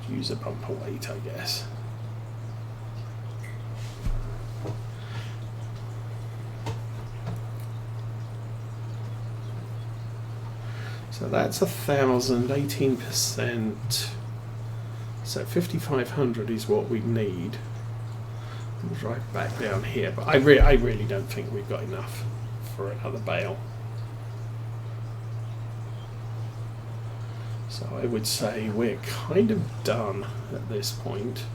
use a bumper weight, I guess. So that's 1,000, 18%. So 5,500 is what we need. We'll drive back down here, but I really don't think we've got enough for another bale. So I would say we're kind of done at this point.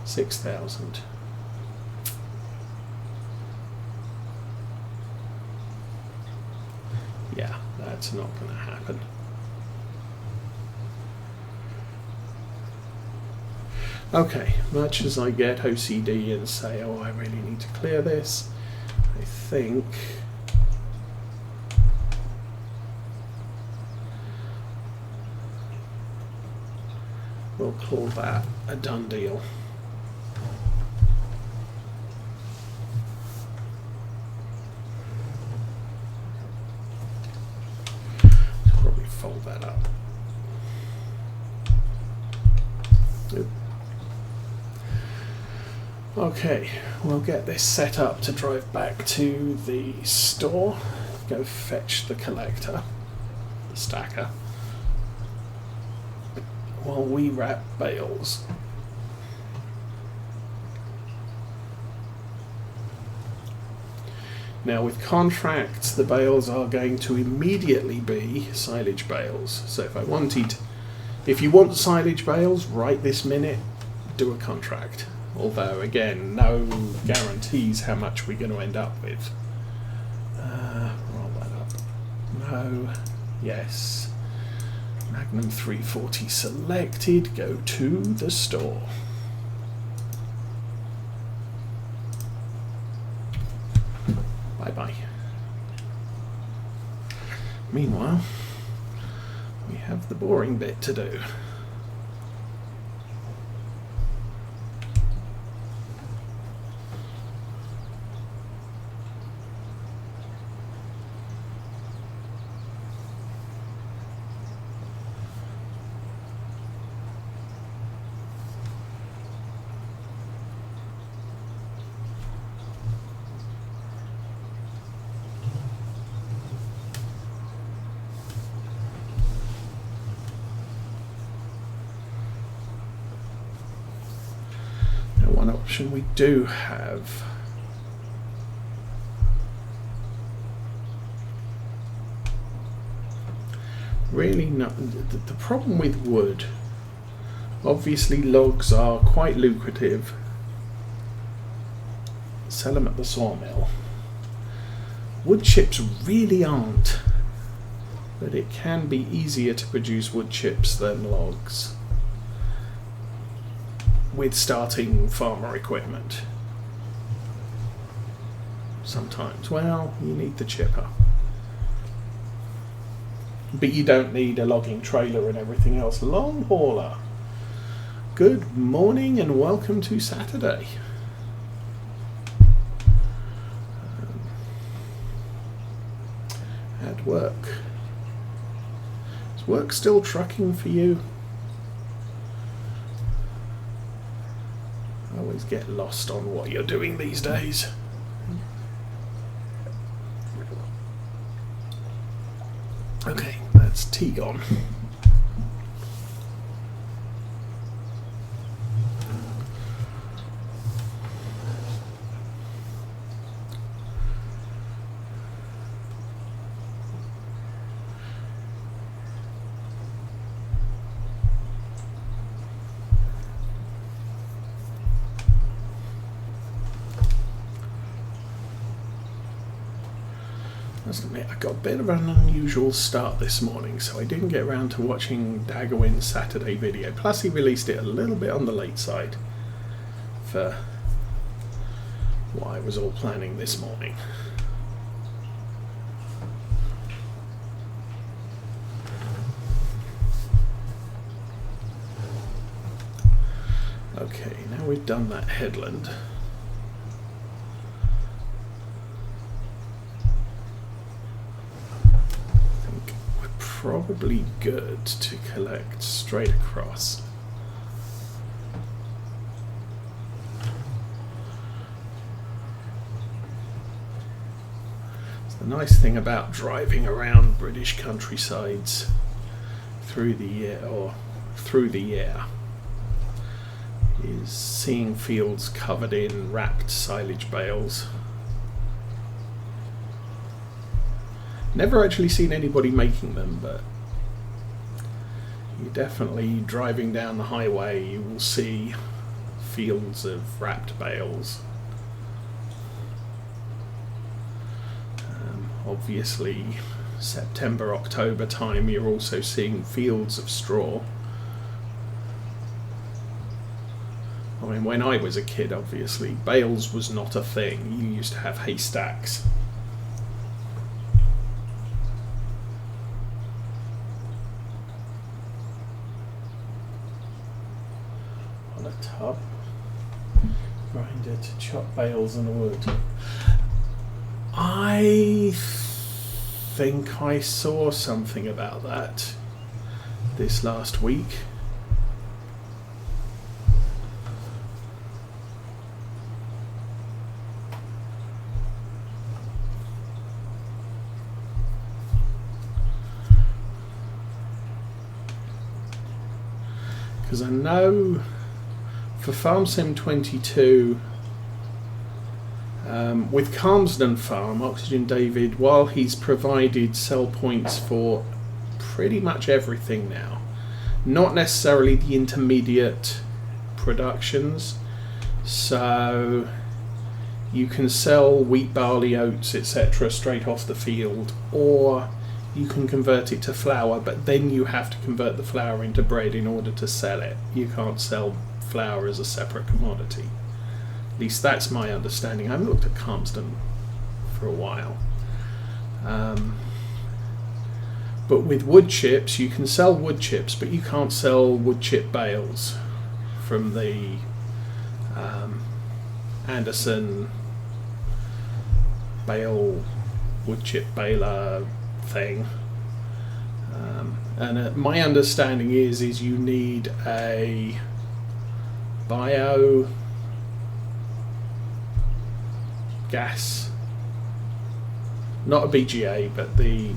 6,000. Yeah, that's not going to happen. Okay, much as I get OCD and say, oh, I really need to clear this, I think we'll call that a done deal. Probably fold that up. Oop. Okay, we'll get this set up to drive back to the store, go fetch the collector, the stacker, while we wrap bales. Now with contracts, the bales are going to immediately be silage bales. So if you want silage bales right this minute, do a contract. Although again, no guarantees how much we're going to end up with. Roll that up. No. Yes. Magnum 340 selected. Go to the store. Bye-bye. Meanwhile, we have the boring bit to do. One option we do have really not the problem with wood. Obviously logs are quite lucrative. Sell them at the sawmill. Wood chips really aren't, but it can be easier to produce wood chips than logs with starting farmer equipment. Sometimes, well, you need the chipper. But you don't need a logging trailer and everything else. Long hauler. Good morning and welcome to Saturday. At work. Is work still trucking for you? I always get lost on what you're doing these days. Okay, that's tea gone. I must admit, I got a bit of an unusual start this morning, so I didn't get around to watching Daggerwin's Saturday video. Plus, he released it a little bit on the late side for what I was all planning this morning. Okay, now we've done that headland. probably good to collect straight across. It's the nice thing about driving around British countrysides through the year is seeing fields covered in wrapped silage bales. Never actually seen anybody making them, but you definitely, driving down the highway, you will see fields of wrapped bales. Obviously, September, October time, you're also seeing fields of straw. I mean, when I was a kid, obviously, bales was not a thing. You used to have haystacks. On a tub. Grinder to chop bales and wood. I think I saw something about that this last week. Because I know for FarmSim22, with Calmsden Farm, Oxygen David, while he's provided sell points for pretty much everything now, not necessarily the intermediate productions, so you can sell wheat, barley, oats, etc. straight off the field, or you can convert it to flour, but then you have to convert the flour into bread in order to sell it. You can't sell flour as a separate commodity. At least that's my understanding. I haven't looked at Calmsden for a while. But with wood chips, you can sell wood chips, but you can't sell wood chip bales from the Anderson bale, wood chip baler thing. And my understanding is you need a bio gas, not a BGA, but the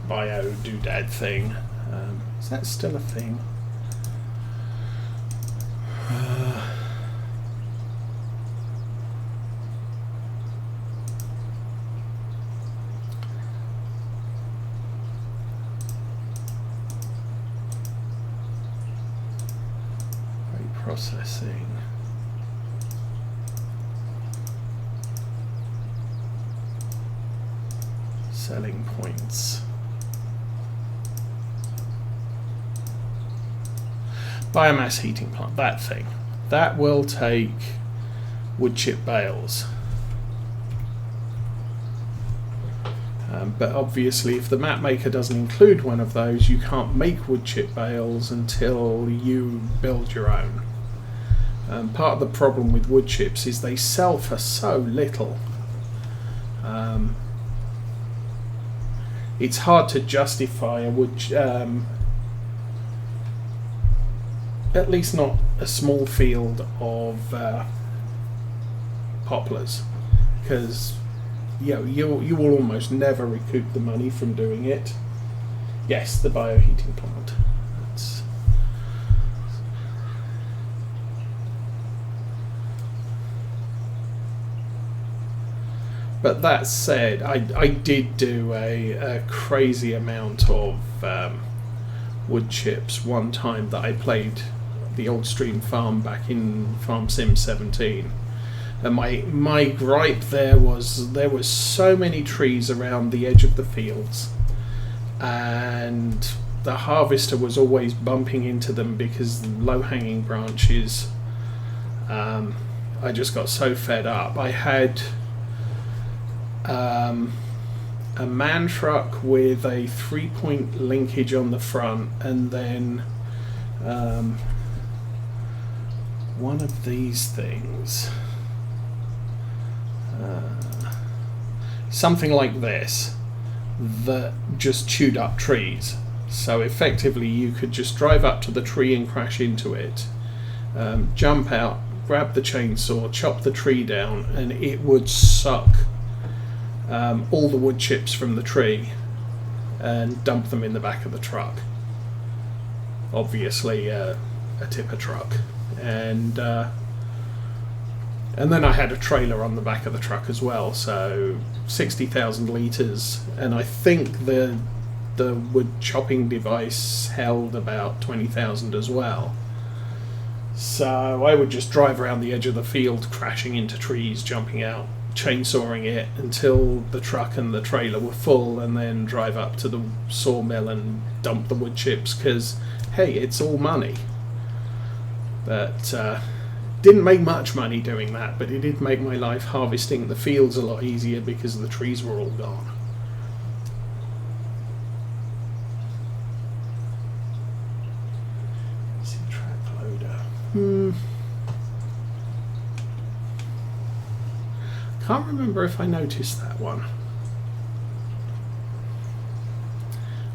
bio doodad thing. Is that still a thing? Processing. Selling points. Biomass heating plant, that thing. That will take wood chip bales. But obviously if the map maker doesn't include one of those, you can't make wood chip bales until you build your own. Part of the problem with wood chips is they sell for so little. It's hard to justify a wood, at least not a small field of poplars, because you will almost never recoup the money from doing it. Yes, the bioheating plant. But that said, I did do a crazy amount of wood chips one time that I played the Old Stream Farm back in Farm Sim 17. And my gripe there was so many trees around the edge of the fields, and the harvester was always bumping into them because low-hanging branches. I just got so fed up. I had a man truck with a 3-point linkage on the front, and then one of these things, something like this, that just chewed up trees. So effectively you could just drive up to the tree and crash into it, jump out, grab the chainsaw, chop the tree down, and it would suck all the wood chips from the tree and dump them in the back of the truck. Obviously a tipper truck. And then I had a trailer on the back of the truck as well, so 60,000 litres, and I think the wood chopping device held about 20,000 as well. So I would just drive around the edge of the field, crashing into trees, jumping out, chainsawing it until the truck and the trailer were full, and then drive up to the sawmill and dump the wood chips, because hey, it's all money. But didn't make much money doing that, but it did make my life harvesting the fields a lot easier because the trees were all gone. Can't remember if I noticed that one.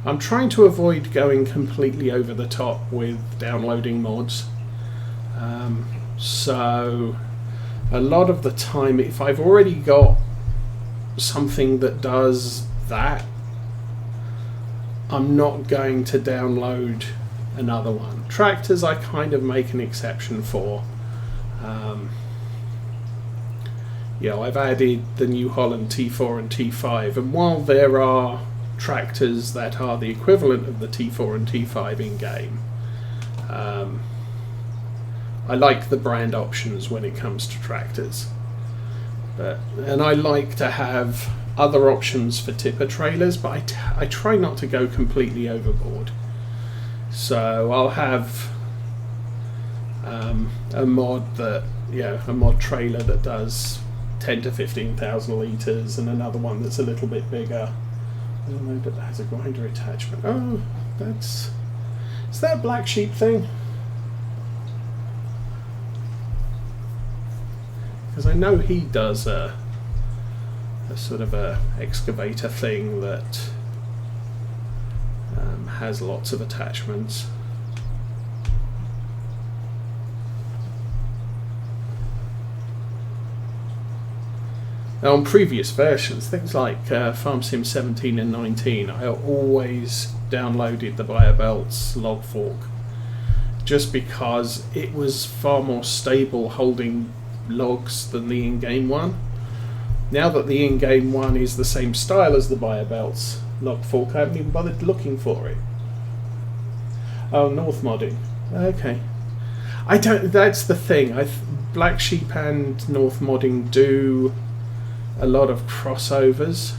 I'm trying to avoid going completely over the top with downloading mods. So a lot of the time, if I've already got something that does that, I'm not going to download another one. Tractors I kind of make an exception for. I've added the New Holland T4 and T5, and while there are tractors that are the equivalent of the T4 and T5 in game, I like the brand options when it comes to tractors. And I like to have other options for tipper trailers, but I try not to go completely overboard. So I'll have a mod trailer that does 10 to 15,000 litres, and another one that's a little bit bigger. I don't know, that has a grinder attachment. Oh, is that a black sheep thing? Because I know he does a sort of a excavator thing that has lots of attachments. Now, on previous versions, things like Farm Sim 17 and 19, I always downloaded the Biobelts log fork, just because it was far more stable holding logs than the in-game one. Now that the in-game one is the same style as the Biobelts log fork, I haven't even bothered looking for it. Oh, North modding. Okay. I don't. That's the thing. Black Sheep and North modding do a lot of crossovers,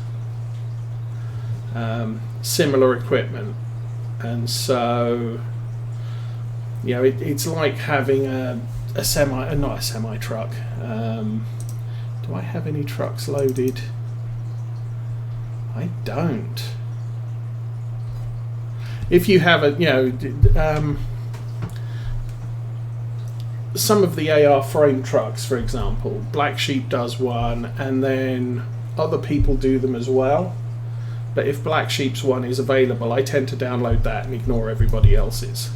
similar equipment, and so it's like having not a semi truck. Do I have any trucks loaded? I don't. If you have some of the AR frame trucks, for example, Black Sheep does one, and then other people do them as well. But if Black Sheep's one is available, I tend to download that and ignore everybody else's,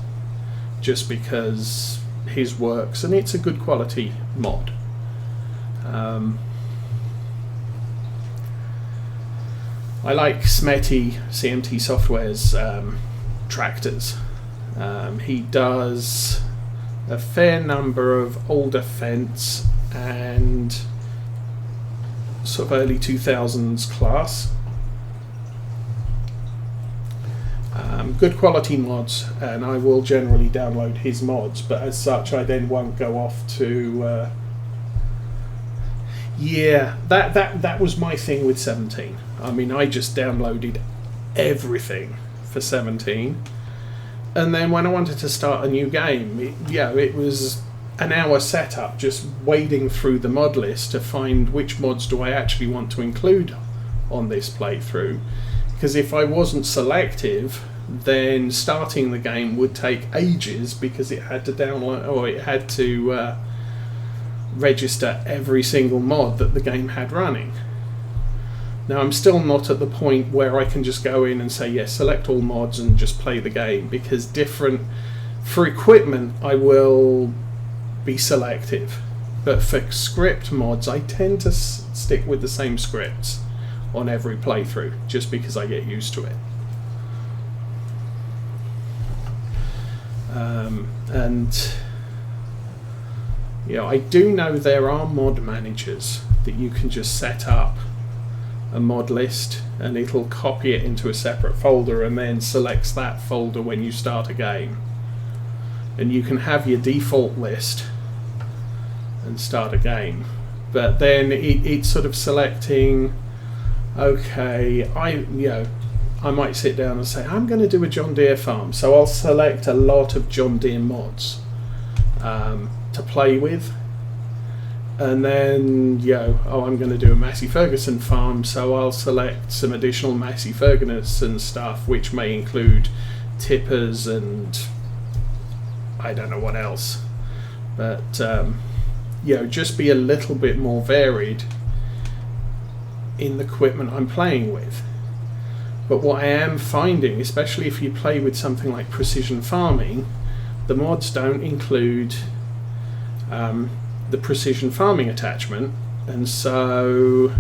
just because his works, and it's a good quality mod. I like Smetty, CMT Software's tractors. He does a fair number of older fence and sort of early 2000s class. Good quality mods, and I will generally download his mods, but as such I then won't go off to that was my thing with 17. I mean, I just downloaded everything for 17, and then when I wanted to start a new game, it was an hour setup just wading through the mod list to find which mods do I actually want to include on this playthrough, because if I wasn't selective, then starting the game would take ages, because it had to download, or it had to register every single mod that the game had running. Now I'm still not at the point where I can just go in and say yes, select all mods and just play the game, because for equipment I will be selective, but for script mods I tend to stick with the same scripts on every playthrough, just because I get used to it. And I do know there are mod managers that you can just set up a mod list and it'll copy it into a separate folder and then selects that folder when you start a game. And you can have your default list and start a game, but then it's sort of selecting, okay, I might sit down and say I'm going to do a John Deere farm, so I'll select a lot of John Deere mods to play with, and then I'm going to do a Massey Ferguson farm, so I'll select some additional Massey Ferguson stuff, which may include tippers and I don't know what else, but just be a little bit more varied in the equipment I'm playing with. But what I am finding, especially if you play with something like precision farming, the mods don't include the precision farming attachment, and so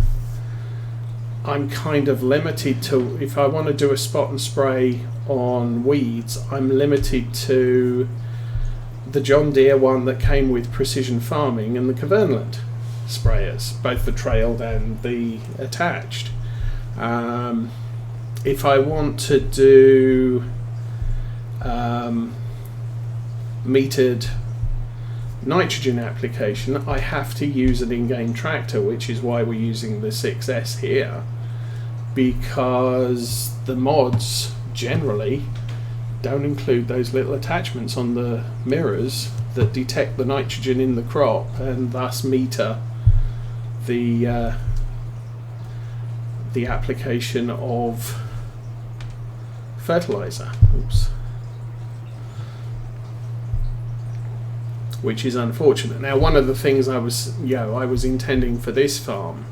I'm kind of limited to, if I want to do a spot and spray on weeds, I'm limited to the John Deere one that came with precision farming and the Kverneland sprayers, both the trailed and the attached. If I want to do metered nitrogen application, I have to use an in-game tractor, which is why we're using the 6S here, because the mods generally don't include those little attachments on the mirrors that detect the nitrogen in the crop and thus meter the application of fertilizer. Oops. Which is unfortunate. Now, one of the things I was intending for this farm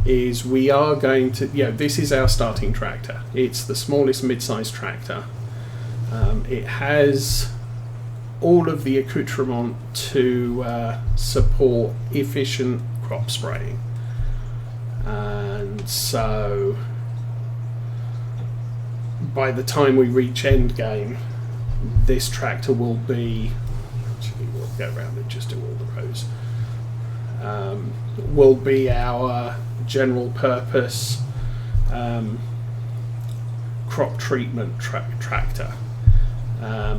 is we are going to, this is our starting tractor. It's the smallest mid-sized tractor. It has all of the accoutrement to support efficient crop spraying, and so by the time we reach end game, this tractor will be, actually we'll go around and just do all the rows, will be our general purpose crop treatment tractor.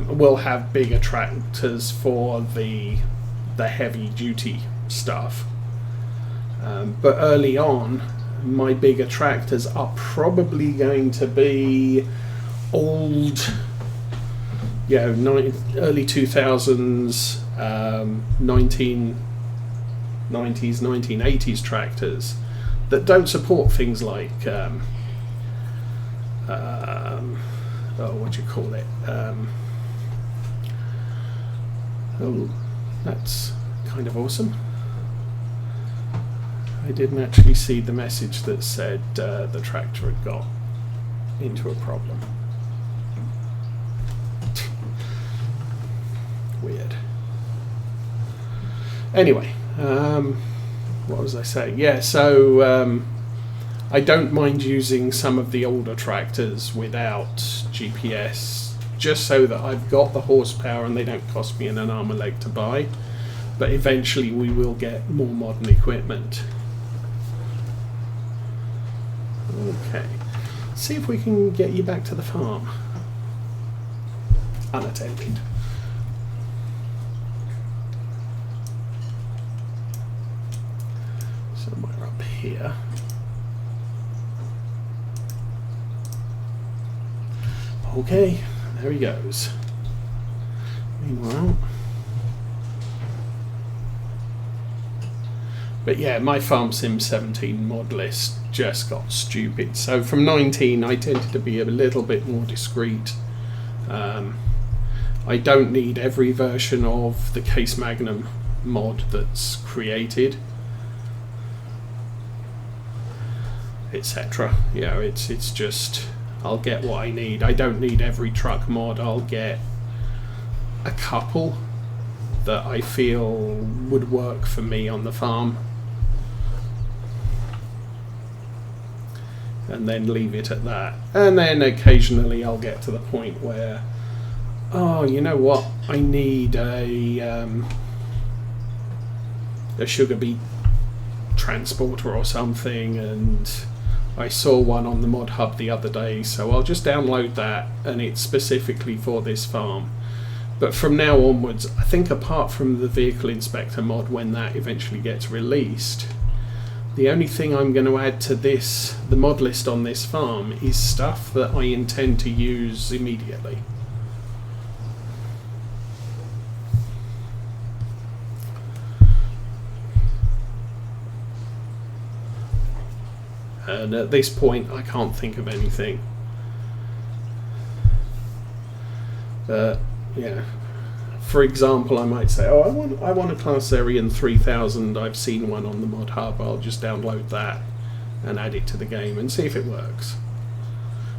We'll have bigger tractors for the heavy duty stuff, but early on my bigger tractors are probably going to be old, early 2000s, 1990s, 1980s tractors that don't support things like what do you call it? That's kind of awesome. I didn't actually see the message that said the tractor had got into a problem. Weird. Anyway, what was I saying? Yeah, so I don't mind using some of the older tractors without GPS, just so that I've got the horsepower and they don't cost me an arm and leg to buy. But eventually we will get more modern equipment. Okay, see if we can get you back to the farm unattended. Somewhere up here. Okay, there he goes. Meanwhile, but yeah, my Farm Sim 17 mod list just got stupid. So from 19, I tended to be a little bit more discreet. I don't need every version of the Case Magnum mod that's created. etc. You know, it's just, I'll get what I need. I don't need every truck mod. I'll get a couple that I feel would work for me on the farm, and then leave it at that. And then occasionally I'll get to the point where, oh, you know what, I need a sugar beet transporter or something, and I saw one on the mod hub the other day, so I'll just download that, and it's specifically for this farm. But from now onwards, I think apart from the vehicle inspector mod when that eventually gets released, the only thing I'm going to add to this, the mod list on this farm, is stuff that I intend to use immediately. And at this point, I can't think of anything. Yeah. For example, I might say, oh, I want a Class Arian 3000. I've seen one on the mod hub. I'll just download that and add it to the game and see if it works.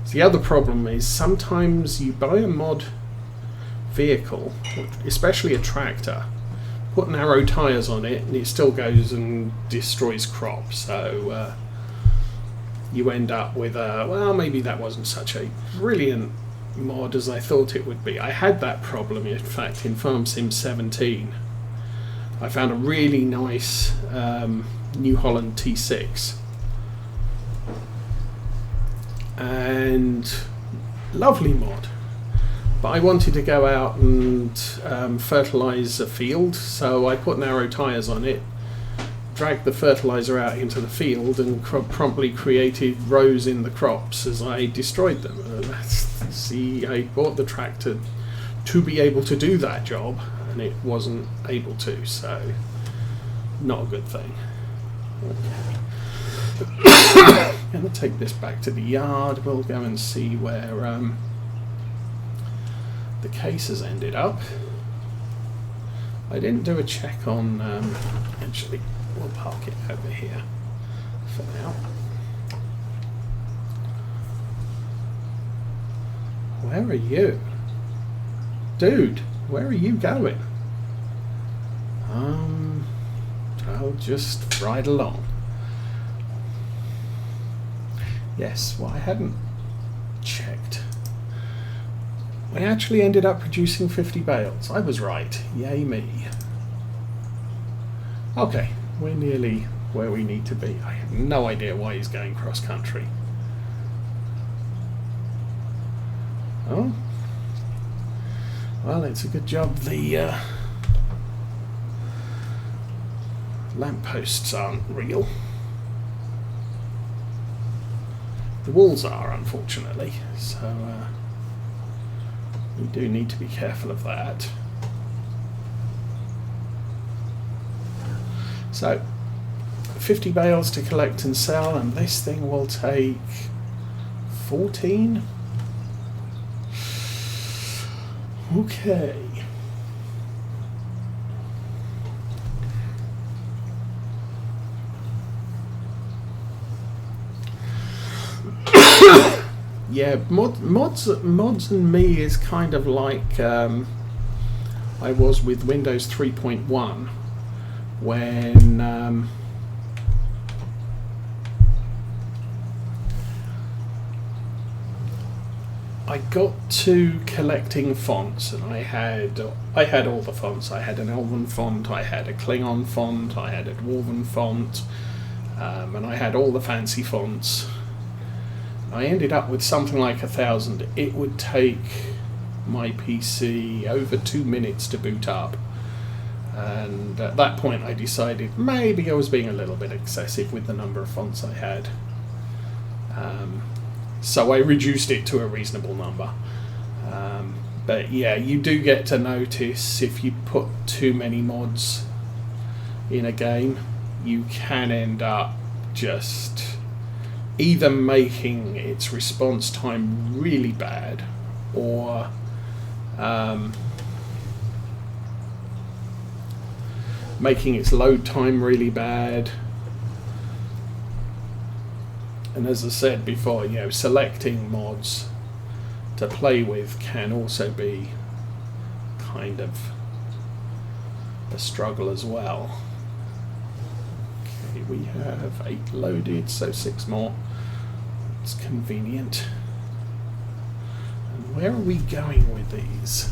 So the other problem is sometimes you buy a mod vehicle, especially a tractor, put narrow tyres on it, and it still goes and destroys crops. So you end up with a, well, maybe that wasn't such a brilliant mod as I thought it would be. I had that problem, in fact, in Farm Sim 17. I found a really nice New Holland T6, and lovely mod, but I wanted to go out and fertilise a field, so I put narrow tyres on it, dragged the fertiliser out into the field, and promptly created rows in the crops as I destroyed them. See, I bought the tractor to be able to do that job, and it wasn't able to, so not a good thing. Okay. I'm going to take this back to the yard. We'll go and see where the case has ended up. I didn't do a check on, actually, we'll park it over here for now. Where are you? Dude, where are you going? I'll just ride along. Yes, well, I hadn't checked. I actually ended up producing 50 bales. I was right. Yay me. Okay, we're nearly where we need to be. I have no idea why he's going cross-country. Oh, well, it's a good job the lampposts aren't real. The walls are, unfortunately, so we do need to be careful of that. So, 50 bales to collect and sell, and this thing will take 14. Okay. Yeah, mods and me is kind of like I was with Windows 3.1 when I got to collecting fonts, and I had all the fonts. I had an Elven font, I had a Klingon font, I had a Dwarven font, and I had all the fancy fonts. I ended up with something like 1,000. It would take my PC over 2 minutes to boot up, and at that point I decided maybe I was being a little bit excessive with the number of fonts I had. So I reduced it to a reasonable number. But yeah, you do get to notice if you put too many mods in a game, you can end up just either making its response time really bad, or making its load time really bad, And as I said before, you know, selecting mods to play with can also be kind of a struggle as well. Okay, we have 8 loaded, so 6 more. It's convenient. And where are we going with these?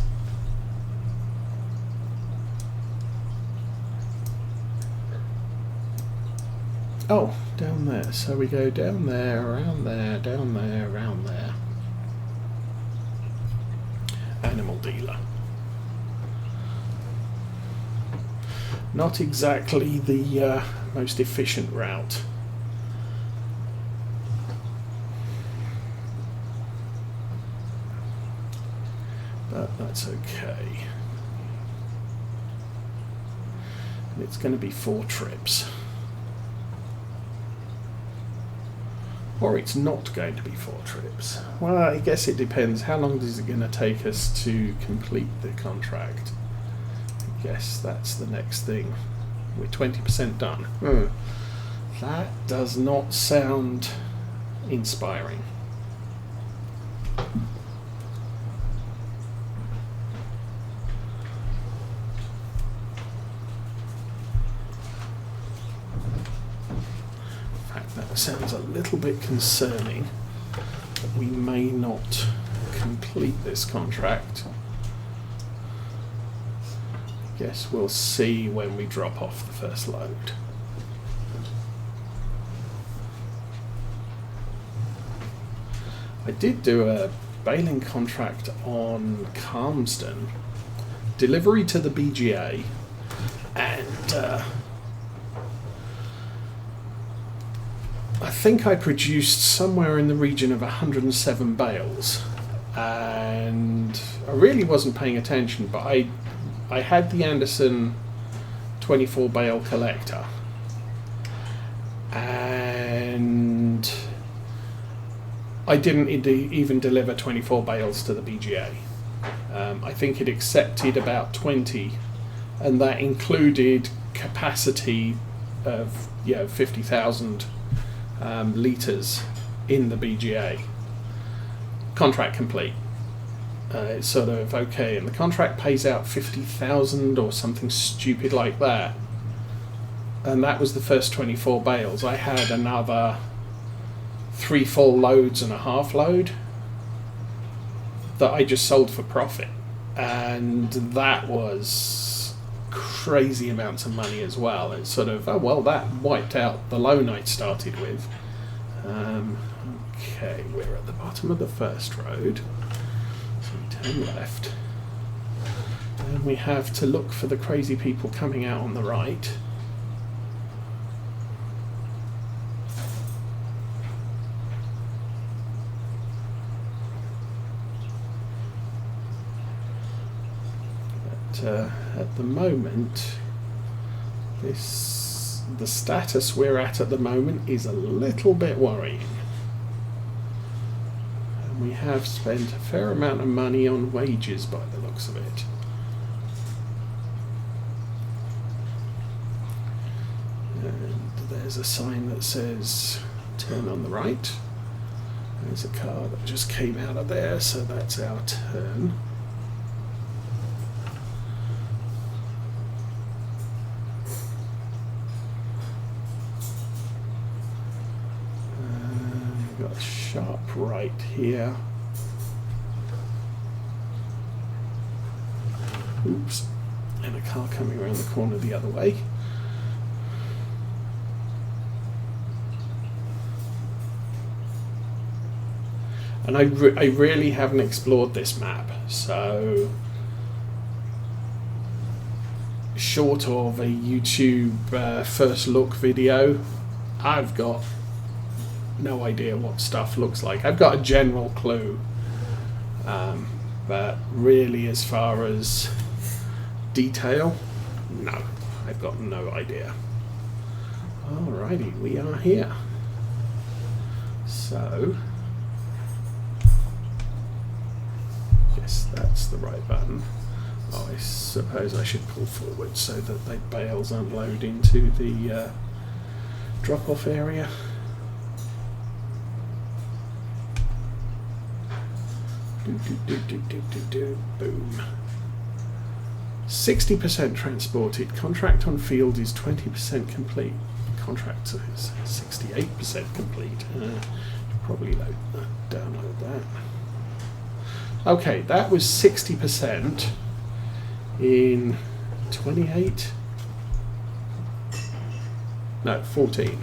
Oh, down there. So we go down there, around there, down there, around there. Animal dealer. Not exactly the most efficient route. But that's okay. And it's going to be 4 trips. Or it's not going to be 4 trips. Well, I guess it depends. How long is it going to take us to complete the contract? I guess that's the next thing. We're 20% done. That does not sound inspiring. That sounds a little bit concerning that we may not complete this contract. I guess we'll see when we drop off the first load. I did do a baling contract on Calmsden, delivery to the BGA, and I think I produced somewhere in the region of 107 bales, and I really wasn't paying attention, but I had the Anderson 24 bale collector, and I didn't even deliver 24 bales to the BGA. I think it accepted about 20, and that included capacity of 50,000 litres in the BGA. Contract complete. It's sort of okay, and the contract pays out 50,000 or something stupid like that. And that was the first 24 bales. I had another 3 full loads and a half load that I just sold for profit. And that was crazy amounts of money as well. It's sort of, oh well, that wiped out the loan I'd started with. Okay, we're at the bottom of the first road, so we turn left, and we have to look for the crazy people coming out on the right. At the moment, the status we're at the moment is a little bit worrying. And we have spent a fair amount of money on wages by the looks of it. And there's a sign that says turn on the right. There's a car that just came out of there, so that's our turn. Got a sharp right here. Oops. And a car coming around the corner the other way. And I really haven't explored this map, so short of a YouTube first look video, I've got no idea what stuff looks like. I've got a general clue, but really as far as detail, no, I've got no idea. Alrighty, we are here. So, yes, that's the right button. Oh, I suppose I should pull forward so that the bales unload into the drop-off area. Boom. 60% transported. Contract on field is 20% complete. Contract is 68% complete. Probably download that. Okay, that was 60% in 28. No, 14.